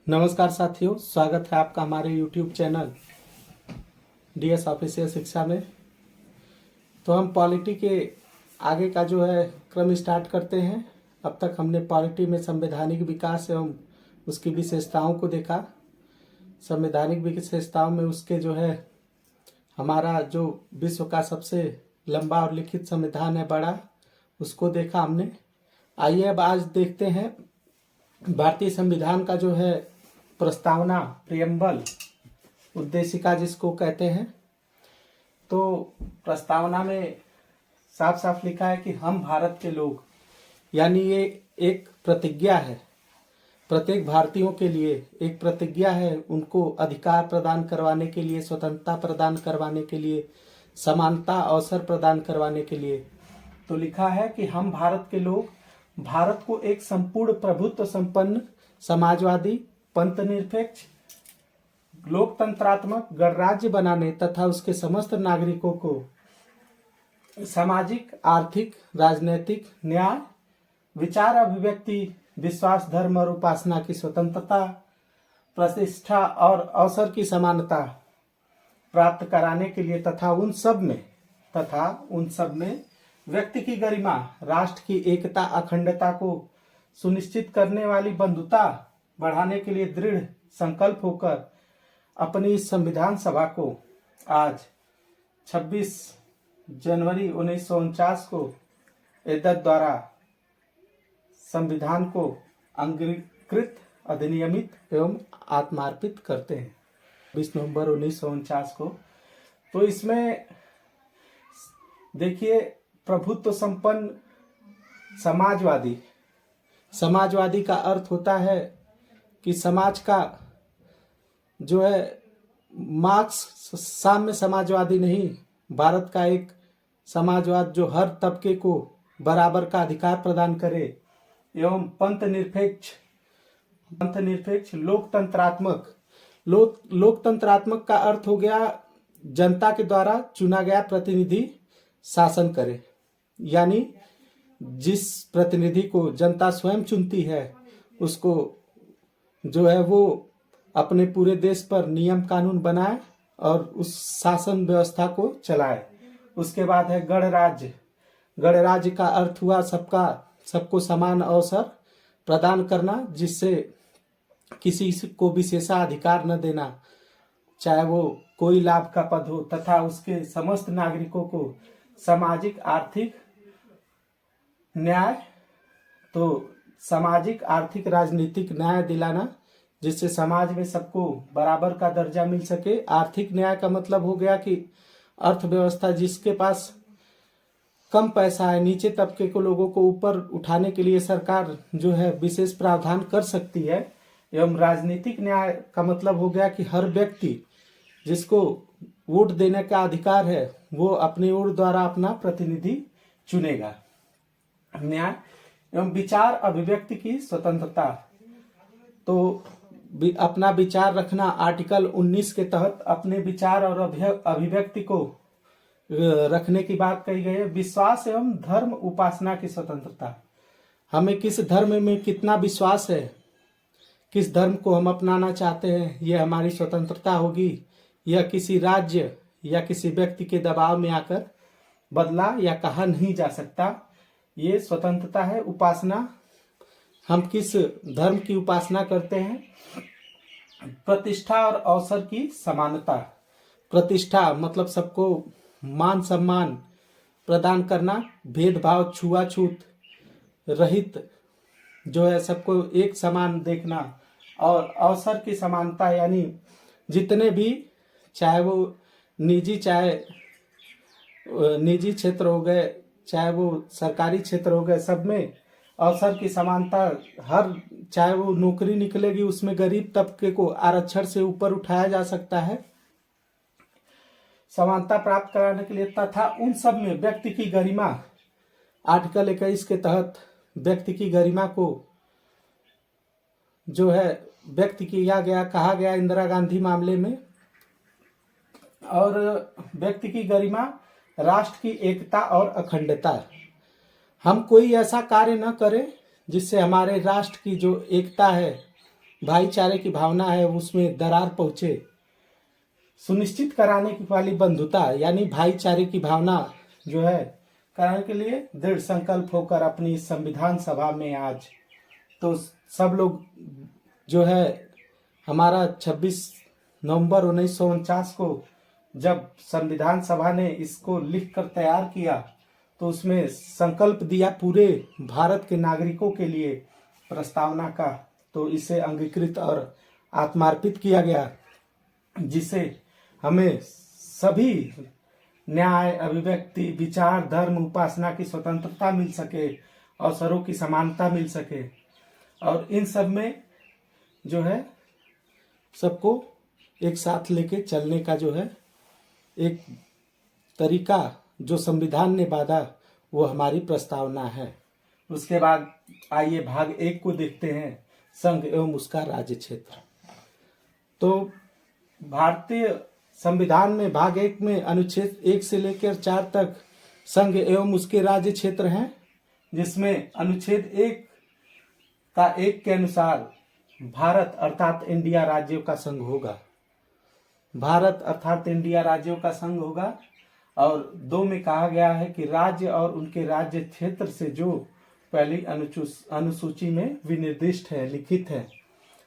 नमस्कार साथियों, स्वागत है आपका हमारे YouTube चैनल DS ऑफिशियल शिक्षा में। तो हम पॉलिटी के आगे का जो है क्रम स्टार्ट करते हैं। अब तक हमने पॉलिटी में संवैधानिक विकास एवं उसकी विशेषताओं को देखा। संवैधानिक विशेषताओं में उसके जो है हमारा जो विश्व का सबसे लंबा और लिखित संविधान है बड़ा, उसको देखा हमने। आइए अब आज देखते हैं भारतीय संविधान का जो है प्रस्तावना, प्रियम्बल, उद्देशिका जिसको कहते हैं। तो प्रस्तावना में साफ साफ लिखा है कि हम भारत के लोग, यानी ये एक प्रतिज्ञा है, प्रत्येक भारतीयों के लिए एक प्रतिज्ञा है, उनको अधिकार प्रदान करवाने के लिए, स्वतंत्रता प्रदान करवाने के लिए, समानता अवसर प्रदान करवाने के लिए। तो लिखा है कि हम भारत के लोग भारत को एक संपूर्ण प्रभुत्व संपन्न, समाजवादी, पंथनिरपेक्ष, लोकतंत्रात्मक गणराज्य बनाने तथा उसके समस्त नागरिकों को सामाजिक, आर्थिक, राजनैतिक, न्याय, विचार, अभिव्यक्ति, विश्वास, धर्म और उपासना की स्वतंत्रता, प्रतिष्ठा और अवसर की समानता प्राप्त कराने के लिए तथा उन सब में व्यक्ति की गरिमा, राष्ट्र की एकता, अखंडता को सुनिश्चित करने वाली बंधुता बढ़ाने के लिए दृढ़ संकल्प होकर अपनी इस संविधान सभा को आज 26 जनवरी 1949 को एतद द्वारा संविधान को अंगीकृत, अधिनियमित एवं आत्मार्पित करते हैं 20 नवंबर 1949 को। तो इसमें देखिए, प्रभुत्व संपन्न समाजवादी का अर्थ होता है कि समाज का जो है मार्क्स साम्य समाजवादी नहीं, भारत का एक समाजवाद जो हर तबके को बराबर का अधिकार प्रदान करे, एवं पंथनिरपेक्ष लोकतंत्रात्मक का अर्थ हो गया जनता के द्वारा चुना गया प्रतिनिधि शासन करे, यानी जिस प्रतिनिधि को जनता स्वयं चुनती है उसको जो है वो अपने पूरे देश पर नियम कानून बनाए और उस शासन व्यवस्था को चलाए। उसके बाद है गणराज्य। गणराज्य का अर्थ हुआ सबको समान अवसर प्रदान करना, जिससे किसी को विशेषाधिकार न देना, चाहे वो कोई लाभ का पद हो, तथा उसके समस्त नागरिकों को सामाजिक, आर्थिक न्याय, तो सामाजिक, आर्थिक, राजनीतिक न्याय दिलाना, जिससे समाज में सबको बराबर का दर्जा मिल सके। आर्थिक न्याय का मतलब हो गया कि अर्थव्यवस्था, जिसके पास कम पैसा है, नीचे तबके को लोगों को ऊपर उठाने के लिए सरकार जो है विशेष प्रावधान कर सकती है। एवं राजनीतिक न्याय का मतलब हो गया कि हर व्यक्ति जिसको वोट देने का अधिकार है वो अपने वोट द्वारा अपना प्रतिनिधि चुनेगा। न्याय एवं विचार अभिव्यक्ति की स्वतंत्रता, तो अपना विचार रखना, आर्टिकल 19 के तहत अपने विचार और अभिव्यक्ति को रखने की बात कही गई है। विश्वास एवं धर्म उपासना की स्वतंत्रता, हमें किस धर्म में कितना विश्वास है, किस धर्म को हम अपनाना चाहते हैं, यह हमारी स्वतंत्रता होगी। यह किसी राज्य या किसी व्यक्ति के दबाव में आकर बदला या कहा नहीं जा सकता। ये स्वतंत्रता है। उपासना, हम किस धर्म की उपासना करते हैं। प्रतिष्ठा और अवसर की समानता। प्रतिष्ठा मतलब सबको मान सम्मान प्रदान करना, भेदभाव, छुआछूत रहित जो है सबको एक समान देखना। और अवसर की समानता, यानी जितने भी, चाहे वो निजी क्षेत्र हो गए, चाहे वो सरकारी क्षेत्र हो गए, सब में अवसर की समानता। हर, चाहे वो नौकरी निकलेगी उसमें गरीब तबके को आरक्षण से ऊपर उठाया जा सकता है समानता प्राप्त कराने के लिए। तथा उन सब में व्यक्ति की गरिमा, आर्टिकल 21 के तहत व्यक्ति की गरिमा को जो है व्यक्त किया गया, कहा गया इंदिरा गांधी मामले में। और व्यक्ति की गरिमा, राष्ट्र की एकता और अखंडता, हम कोई ऐसा कार्य न करें जिससे हमारे राष्ट्र की जो एकता है भाईचारे की भावना है उसमें दरार पहुंचे, सुनिश्चित कराने की वाली बंधुता यानी भाईचारे की भावना जो है कराने के लिए दृढ़ संकल्प होकर अपनी संविधान सभा में आज तो सब लोग जो है हमारा 26 नवंबर 1949 को जब संविधान सभा ने इसको लिखकर तैयार किया तो उसमें संकल्प दिया पूरे भारत के नागरिकों के लिए प्रस्तावना का, तो इसे अंगीकृत और आत्मार्पित किया गया, जिसे हमें सभी न्याय, अभिव्यक्ति, विचार, धर्म, उपासना की स्वतंत्रता मिल सके, अवसरों की समानता मिल सके और इन सब में जो है सबको एक साथ लेके चलने का जो है एक तरीका जो संविधान ने बांधा वो हमारी प्रस्तावना है। उसके बाद आइए भाग 1 को देखते हैं, संघ एवं उसका राज्य क्षेत्र। तो भारतीय संविधान में भाग 1 में अनुच्छेद 1 से लेकर 4 तक संघ एवं उसके राज्य क्षेत्र हैं, जिसमें अनुच्छेद 1 का 1 के अनुसार भारत अर्थात इंडिया राज्यों का संघ होगा। भारत अर्थात इंडिया राज्यों का संघ होगा। और 2 में कहा गया है कि राज्य और उनके राज्य क्षेत्र से जो पहली अनुसूची में विनिर्दिष्ट है, लिखित है।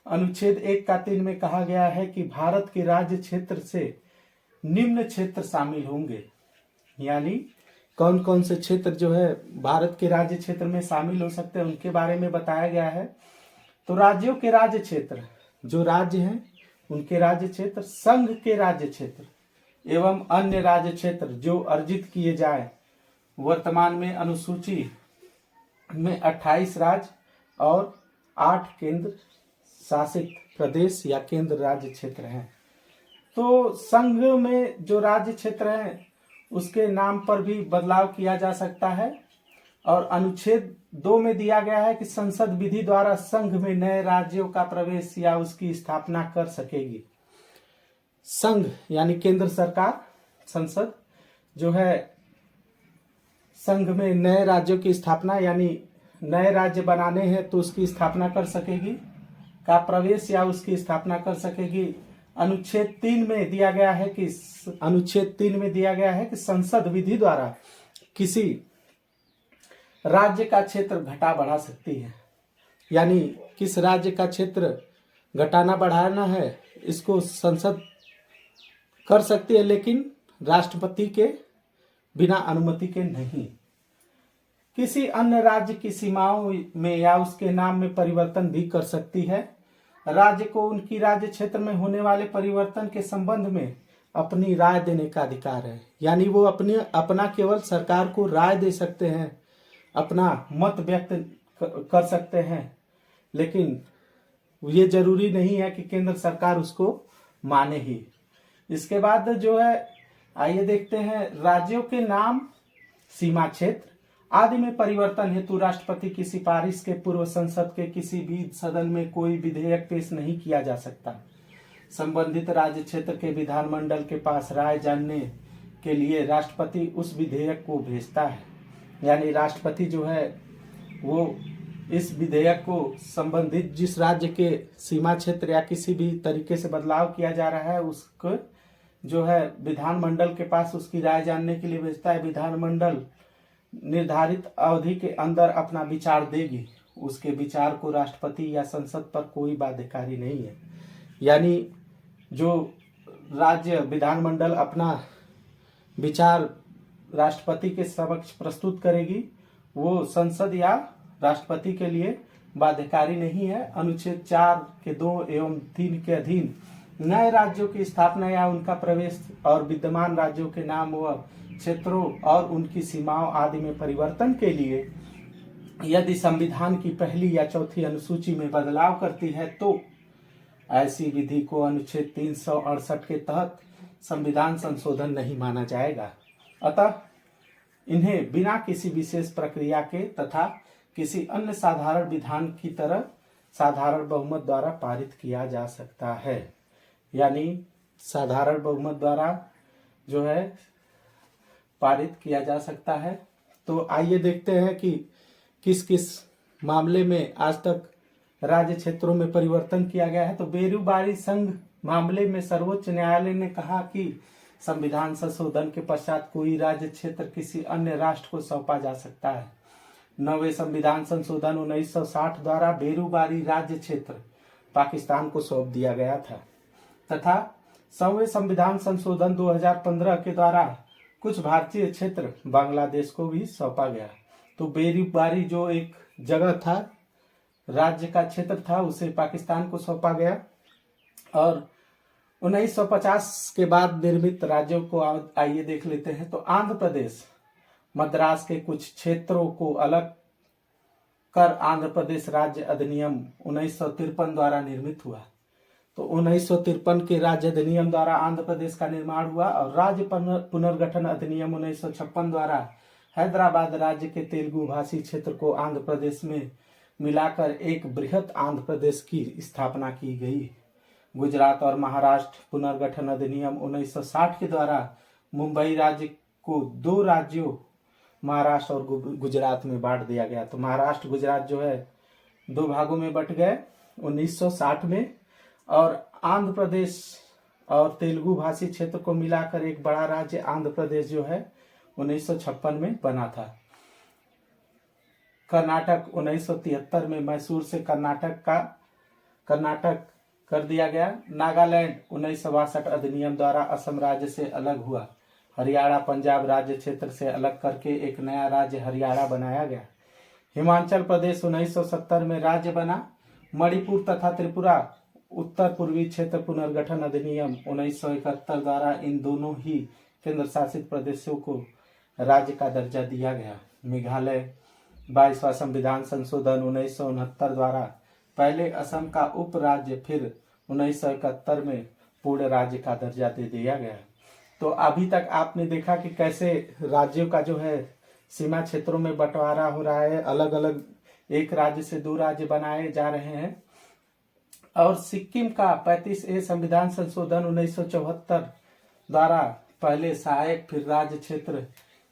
अनुच्छेद 1 का 3 में कहा गया है कि भारत के राज्य क्षेत्र से निम्न क्षेत्र शामिल होंगे, यानी कौन कौन से क्षेत्र जो है भारत के राज्य क्षेत्र में शामिल हो सकते हैं उनके बारे में बताया गया है। तो राज्यों के राज्य क्षेत्र, जो राज्य हैं उनके राज्य क्षेत्र, संघ के राज्य क्षेत्र एवं अन्य राज्य क्षेत्र जो अर्जित किए जाए। वर्तमान में अनुसूची में 28 राज्य और 8 केंद्र शासित प्रदेश या केंद्र राज्य क्षेत्र हैं। तो संघ में जो राज्य क्षेत्र हैं उसके नाम पर भी बदलाव किया जा सकता है। और अनुच्छेद 2 में दिया गया है कि संसद विधि द्वारा संघ में नए राज्यों का प्रवेश या उसकी स्थापना कर सकेगी। संघ यानी केंद्र सरकार, संसद जो है संघ में नए राज्यों की स्थापना यानी नए राज्य बनाने हैं तो उसकी स्थापना कर सकेगी, का प्रवेश या उसकी स्थापना कर सकेगी। अनुच्छेद 3 में दिया गया है कि संसद विधि द्वारा किसी राज्य का क्षेत्र घटा बढ़ा सकती है, यानी किस राज्य का क्षेत्र घटाना बढ़ाना है इसको संसद कर सकती है, लेकिन राष्ट्रपति के बिना अनुमति के नहीं। किसी अन्य राज्य की सीमाओं में या उसके नाम में परिवर्तन भी कर सकती है। राज्य को उनकी राज्य क्षेत्र में होने वाले परिवर्तन के संबंध में अपनी राय देने का अधिकार है, यानी वो अपना केवल सरकार को राय दे सकते हैं, अपना मत व्यक्त कर सकते हैं, लेकिन ये जरूरी नहीं है कि केंद्र सरकार उसको माने ही। इसके बाद जो है आइए देखते हैं, राज्यों के नाम, सीमा क्षेत्र आदि में परिवर्तन हेतु राष्ट्रपति की सिफारिश के पूर्व संसद के किसी भी सदन में कोई विधेयक पेश नहीं किया जा सकता। संबंधित राज्य क्षेत्र के विधानमंडल के पास राय जानने के लिए राष्ट्रपति उस विधेयक को भेजता है, यानी राष्ट्रपति जो है वो इस विधेयक को संबंधित जिस राज्य के सीमा क्षेत्र या किसी भी तरीके से बदलाव किया जा रहा है उसको जो है विधानमंडल के पास उसकी राय जानने के लिए भेजता है। विधानमंडल निर्धारित अवधि के अंदर अपना विचार देगी, उसके विचार को राष्ट्रपति या संसद पर कोई बाध्यकारी नहीं है। यानी जो राज्य विधानमंडल अपना विचार राष्ट्रपति के समक्ष प्रस्तुत करेगी वो संसद या राष्ट्रपति के लिए बाध्यकारी नहीं है। अनुच्छेद 4 के 2 एवं 3 के अधीन नए राज्यों की स्थापना या उनका प्रवेश और विद्यमान राज्यों के नाम व क्षेत्रों और उनकी सीमाओं आदि में परिवर्तन के लिए यदि संविधान की पहली या चौथी अनुसूची में बदलाव करती है तो ऐसी विधि को अनुच्छेद 368 के तहत संविधान संशोधन नहीं माना जाएगा। अतः इन्हें बिना किसी विशेष प्रक्रिया के तथा किसी अन्य साधारण विधान की तरह साधारण बहुमत द्वारा पारित किया जा सकता है, यानी साधारण बहुमत द्वारा जो है पारित किया जा सकता है। तो आइए देखते हैं कि किस किस मामले में आज तक राज्य क्षेत्रों में परिवर्तन किया गया है। तो बेरूबारी संघ मामले में सर्वोच्च न्यायालय ने कहा कि संविधान संशोधन के पश्चात कोई राज्य क्षेत्र किसी अन्य राष्ट्र को सौंपा जा सकता है। नवे संविधान संशोधन 1960 द्वारा बेरूबारी राज्य क्षेत्र पाकिस्तान को सौंप दिया गया था तथा 100वें संविधान संशोधन 2015 के द्वारा कुछ भारतीय क्षेत्र बांग्लादेश को भी सौंपा गया। तो बेरूबारी जो एक जगह था, राज्य का क्षेत्र था, उसे पाकिस्तान को सौंपा गया। और 1950 के बाद निर्मित राज्यों को आइए देख लेते हैं। तो आंध्र प्रदेश मद्रास के कुछ क्षेत्रों को अलग कर आंध्र प्रदेश राज्य अधिनियम 1953 द्वारा निर्मित हुआ। तो 1953 के राज्य अधिनियम द्वारा आंध्र प्रदेश का निर्माण हुआ और राज्य पुनर्गठन अधिनियम 1956 द्वारा हैदराबाद राज्य के तेलुगु भाषी क्षेत्र को आंध्र प्रदेश में मिलाकर एक बृहत आंध्र प्रदेश की स्थापना की गई। गुजरात और महाराष्ट्र पुनर्गठन अधिनियम 1960 के द्वारा मुंबई राज्य को दो राज्यों महाराष्ट्र और गुजरात में बांट दिया गया। तो महाराष्ट्र गुजरात जो है दो भागों में बट गए 1960 में, और आंध्र प्रदेश और तेलुगु भाषी क्षेत्र को मिलाकर एक बड़ा राज्य आंध्र प्रदेश जो है 1956 में बना था। कर्नाटक 1973 में मैसूर से कर्नाटक कर दिया गया। नागालैंड 1962 अधिनियम द्वारा असम राज्य से अलग हुआ। हरियाणा पंजाब राज्य क्षेत्र से अलग करके एक नया राज्य हरियाणा बनाया गया। हिमाचल प्रदेश 1970 में राज्य बना। मणिपुर तथा त्रिपुरा उत्तर पूर्वी क्षेत्र पुनर्गठन अधिनियम 1971 द्वारा इन दोनों ही केंद्र शासित प्रदेशों को राज्य का दर्जा दिया गया। मेघालय 22वां संविधान संशोधन 1969 द्वारा पहले असम का उप राज्य फिर 1971 में पूर्ण राज्य का दर्जा दे दिया गया। तो अभी तक आपने देखा कि कैसे राज्यों का जो है सीमा क्षेत्रों में बंटवारा हो रहा है, अलग अलग एक राज्य से दो राज्य बनाए जा रहे हैं। और सिक्किम का 35A संविधान संशोधन 1974 द्वारा पहले सहायक फिर राज्य क्षेत्र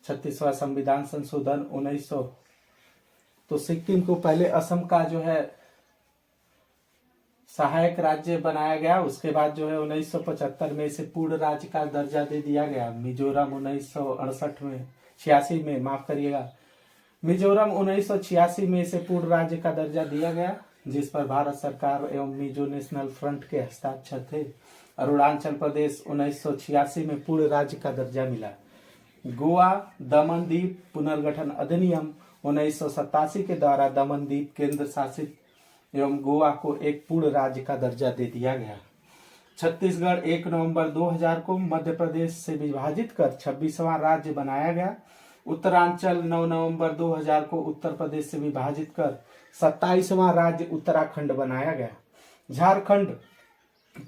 36वां संविधान संशोधन 1900। तो सिक्किम को पहले असम का जो है सहायक राज्य बनाया गया, उसके बाद जो है 1975 में इसे पूर्ण राज्य का दर्जा दे दिया गया। मिजोरम 1986 में माफ करिएगा, मिजोरम 1986 में इसे पूर्ण राज्य का दर्जा दिया गया, जिस पर भारत सरकार एवं मिजो नेशनल फ्रंट के हस्ताक्षर थे। अरुणाचल प्रदेश 1986 में पूर्ण राज्य का दर्जा मिला। गोवा दमन द्वीप पुनर्गठन अधिनियम 1987 के द्वारा दमन द्वीप केंद्र शासित एवं गोवा को एक पूर्ण राज्य का दर्जा दे दिया गया। छत्तीसगढ़ 1 नवंबर 2000 को मध्य प्रदेश से विभाजित कर 26वां राज्य बनाया गया। उत्तरांचल 9 नवंबर 2000 को उत्तर प्रदेश से विभाजित कर 27वां राज्य उत्तराखंड बनाया गया। झारखंड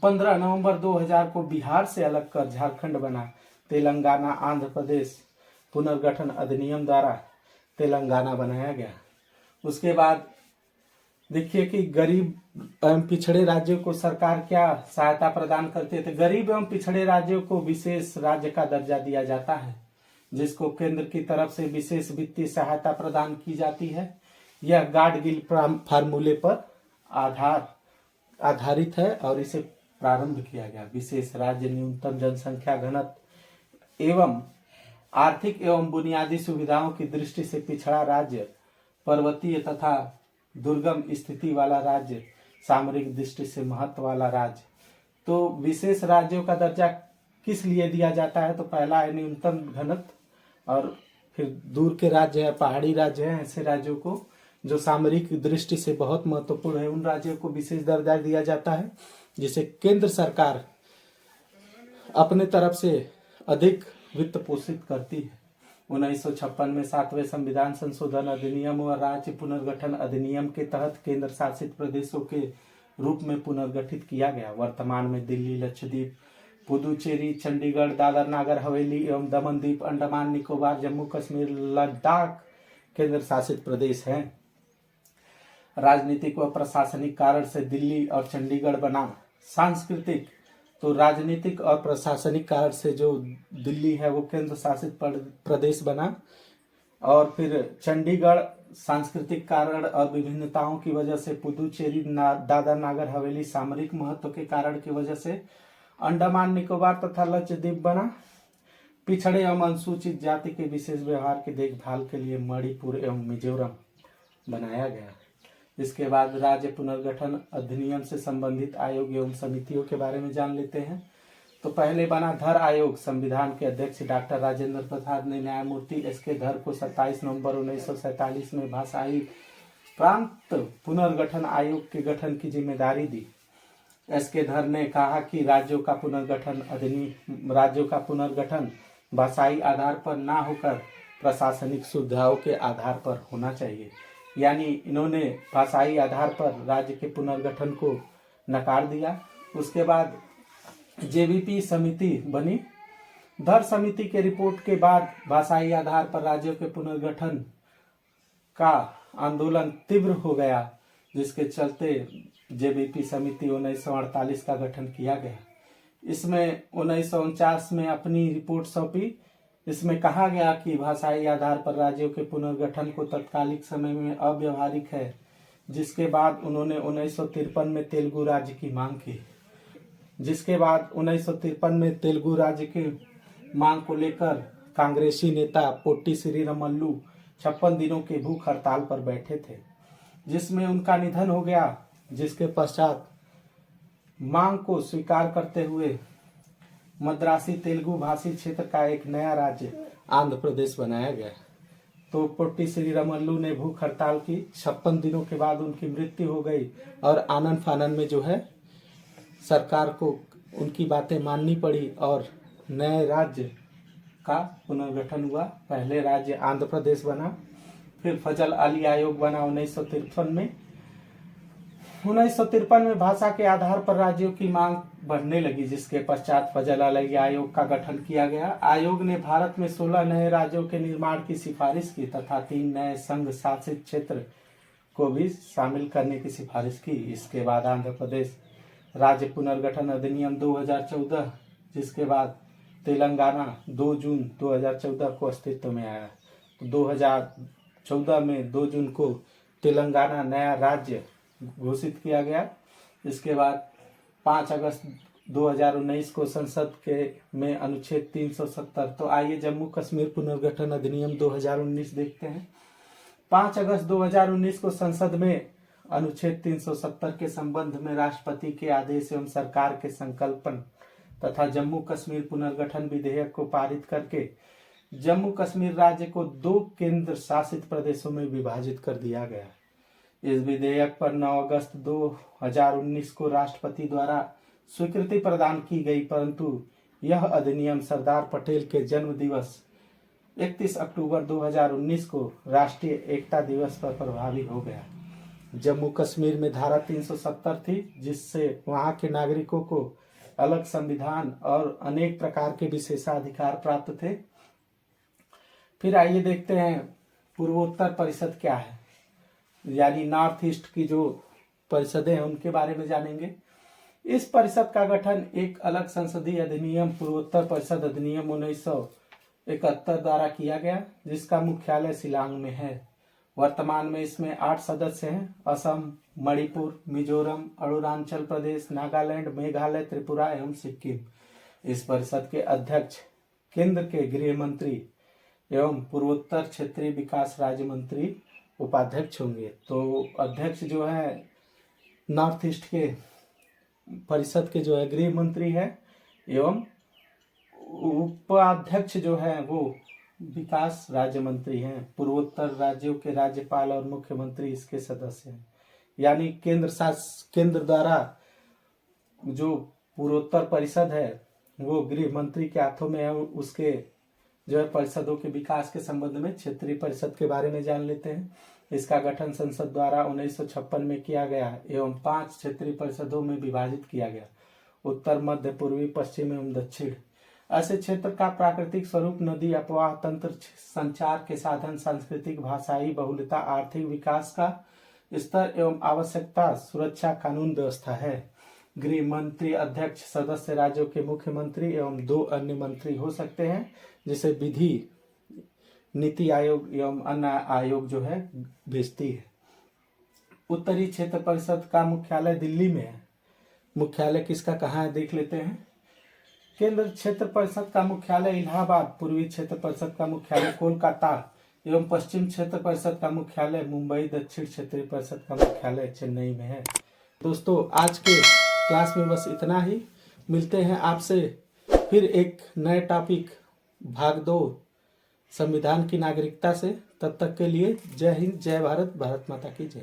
15 नवंबर 2000 को बिहार से अलग कर झारखंड बना। तेलंगाना आंध्र प्रदेश पुनर्गठन अधिनियम द्वारा तेलंगाना बनाया गया। उसके बाद देखिए कि गरीब एवं पिछड़े राज्यों को सरकार क्या सहायता प्रदान करते थे। गरीब एवं पिछड़े राज्यों को विशेष राज्य का दर्जा दिया जाता है, जिसको केंद्र की तरफ से विशेष वित्तीय सहायता प्रदान की जाती है। यह गाडगिल फार्मूले पर आधारित है और इसे प्रारंभ किया गया। विशेष राज्य न्यूनतम जनसंख्या घनत्व एवं आर्थिक एवं बुनियादी सुविधाओं की दृष्टि से पिछड़ा राज्य, पर्वतीय तथा दुर्गम स्थिति वाला राज्य, सामरिक दृष्टि से महत्व वाला राज्य। तो विशेष राज्यों का दर्जा किस लिए दिया जाता है? तो पहला है न्यूनतम घनत्व, और फिर दूर के राज्य है, पहाड़ी राज्य है, ऐसे राज्यों को जो सामरिक दृष्टि से बहुत महत्वपूर्ण है, उन राज्यों को विशेष दर्जा दिया जाता है, जिसे केंद्र सरकार अपने तरफ से अधिक वित्त पोषित करती है। 1956 में 7वें संविधान संशोधन अधिनियम और राज्य पुनर्गठन अधिनियम के तहत केंद्र शासित प्रदेशों के रूप में पुनर्गठित किया गया। वर्तमान में दिल्ली, लक्षद्वीप, पुदुचेरी, चंडीगढ़, दादर नागर हवेली एवं दमन द्वीप, अंडमान निकोबार, जम्मू कश्मीर, लद्दाख केंद्र शासित प्रदेश हैं। राजनीतिक व प्रशासनिक कारण से दिल्ली और चंडीगढ़ बना। सांस्कृतिक, तो राजनीतिक और प्रशासनिक कारण से जो दिल्ली है वो केंद्र शासित प्रदेश बना, और फिर चंडीगढ़ सांस्कृतिक कारण और विभिन्नताओं की वजह से पुदुचेरी दादरा नगर हवेली सामरिक महत्व के कारण की वजह से अंडमान निकोबार तथा लक्षद्वीप बना। पिछड़े एवं अनुसूचित जाति के विशेष व्यवहार की देखभाल के लिए मणिपुर एवं मिजोरम बनाया गया। इसके बाद राज्य पुनर्गठन अधिनियम से संबंधित आयोग एवं समितियों के बारे में जान लेते हैं। तो पहले बना धर आयोग। संविधान के अध्यक्ष डॉक्टर राजेंद्र प्रसाद ने न्यायमूर्ति एस.के. धर को 27 नवंबर 1947 में भाषाई प्रांत पुनर्गठन आयोग के गठन की जिम्मेदारी दी। एस.के. धर ने कहा कि राज्यों का पुनर्गठन भाषाई आधार पर ना होकर प्रशासनिक सुविधाओं के आधार पर होना चाहिए। यानी इन्होंने भाषाई आधार पर राज्य के पुनर्गठन को नकार दिया। उसके बाद जेबीपी समिति बनी। धर समिति के रिपोर्ट के बाद भाषाई आधार पर राज्यों के पुनर्गठन का आंदोलन तीव्र हो गया, जिसके चलते जेबीपी समिति 1948 का गठन किया गया। इसमें 1949 में अपनी रिपोर्ट सौंपी। इसमें कहा गया कि भाषाई आधार पर राज्यों के पुनर्गठन को तत्कालिक समय में अव्यवहारिक है। जिसके बाद उन्होंने 1953 में तेलुगु राज्य की मांग की। जिसके बाद 1953 में तेलुगु राज्य की मांग को लेकर कांग्रेसी नेता पोट्टी श्रीरामुलु 56 दिनों के भूख हड़ताल पर बैठे थे, जिसमें उनका निधन हो गया। जिसके पश्चात मांग को स्वीकार करते हुए मद्रासी तेलुगु भाषी क्षेत्र का एक नया राज्य आंध्र प्रदेश बनाया गया। तो पोट्टी श्रीरामुलु ने भूख हड़ताल की। 56 दिनों के बाद उनकी मृत्यु हो गई और आनन फानन में जो है सरकार को उनकी बातें माननी पड़ी और नए राज्य का पुनर्गठन हुआ। पहले राज्य आंध्र प्रदेश बना, फिर फजल अली आयोग बना 1953 में। 1953 में भाषा के आधार पर राज्यों की मांग बढ़ने लगी, जिसके पश्चात फजल अली आयोग का गठन किया गया। आयोग ने भारत में 16 नए राज्यों के निर्माण की सिफारिश की तथा 3 नए संघ शासित क्षेत्र को भी शामिल करने की सिफारिश की। इसके बाद आंध्र प्रदेश राज्य पुनर्गठन अधिनियम 2014, जिसके बाद तेलंगाना 2 जून 2014 को अस्तित्व में आया। 2014 में 2 जून को तेलंगाना नया राज्य घोषित किया गया। इसके बाद 5 अगस्त 2019 को संसद के में अनुच्छेद 370। तो आइए जम्मू कश्मीर पुनर्गठन अधिनियम 2019 देखते हैं। 5 अगस्त 2019 को संसद में अनुच्छेद 370 के संबंध में राष्ट्रपति के आदेश एवं सरकार के संकल्पन तथा जम्मू कश्मीर पुनर्गठन विधेयक को पारित करके जम्मू कश्मीर राज्य को 2 केंद्र शासित प्रदेशों में विभाजित कर दिया गया। इस विधेयक पर 9 अगस्त 2019 को राष्ट्रपति द्वारा स्वीकृति प्रदान की गई, परंतु यह अधिनियम सरदार पटेल के जन्म दिवस 31 अक्टूबर 2019 को राष्ट्रीय एकता दिवस पर प्रभावी हो गया। जम्मू कश्मीर में धारा 370 थी, जिससे वहां के नागरिकों को अलग संविधान और अनेक प्रकार के विशेषाधिकार प्राप्त थे। फिर आइए देखते हैं पूर्वोत्तर परिषद क्या है, यानी नॉर्थ ईस्ट की जो परिषदें हैं उनके बारे में जानेंगे। इस परिषद का गठन एक अलग संसदीय अधिनियम पूर्वोत्तर परिषद अधिनियम 1971 द्वारा किया गया, जिसका मुख्यालय शिलांग में है। वर्तमान में इसमें 8 सदस्य हैं: असम, मणिपुर, मिजोरम, अरुणाचल प्रदेश, नागालैंड, मेघालय, त्रिपुरा एवं सिक्किम। इस परिषद के अध्यक्ष केंद्र के गृह मंत्री एवं पूर्वोत्तर क्षेत्रीय विकास राज्य मंत्री उपाध्यक्ष होंगे। तो अध्यक्ष जो है नॉर्थ ईस्ट के परिषद के जो है गृह मंत्री है एवं उपाध्यक्ष जो है वो विकास राज्य मंत्री हैं। पूर्वोत्तर राज्यों के राज्यपाल और मुख्यमंत्री इसके सदस्य हैं। यानी केंद्र द्वारा जो पूर्वोत्तर परिषद है वो गृह मंत्री के हाथों में है। उसके जो है परिषदों के विकास के संबंध में क्षेत्रीय परिषद के बारे में जान लेते हैं। इसका गठन संसद द्वारा 1956 में किया गया एवं 5 क्षेत्रीय परिषदों में विभाजित किया गया: उत्तर, मध्य, पूर्वी, पश्चिम एवं दक्षिण। ऐसे क्षेत्र का प्राकृतिक स्वरूप नदी, अपवाह तंत्र, संचार के साधन, सांस्कृतिक भाषाई बहुलता, आर्थिक विकास का स्तर एवं आवश्यकता, सुरक्षा, कानून व्यवस्था है। गृह मंत्री अध्यक्ष सदस्य राज्यों के मुख्यमंत्री एवं 2 अन्य मंत्री हो सकते हैं, जिसे विधि नीति आयोग एवं अन्य आयोग जो है भेजती है। उत्तरी क्षेत्र परिषद का मुख्यालय दिल्ली में है। मुख्यालय किसका कहाँ है देख लेते हैं। केंद्र क्षेत्र परिषद का मुख्यालय इलाहाबाद, पूर्वी क्षेत्र परिषद का मुख्यालय कोलकाता एवं पश्चिम क्षेत्र परिषद का मुख्यालय मुंबई, दक्षिण क्षेत्रीय परिषद का मुख्यालय चेन्नई में है। दोस्तों आज के क्लास में बस इतना ही। मिलते हैं आपसे फिर एक नए टॉपिक भाग 2 संविधान की नागरिकता से। तब तक के लिए जय हिंद, जय भारत, भारत माता की जय।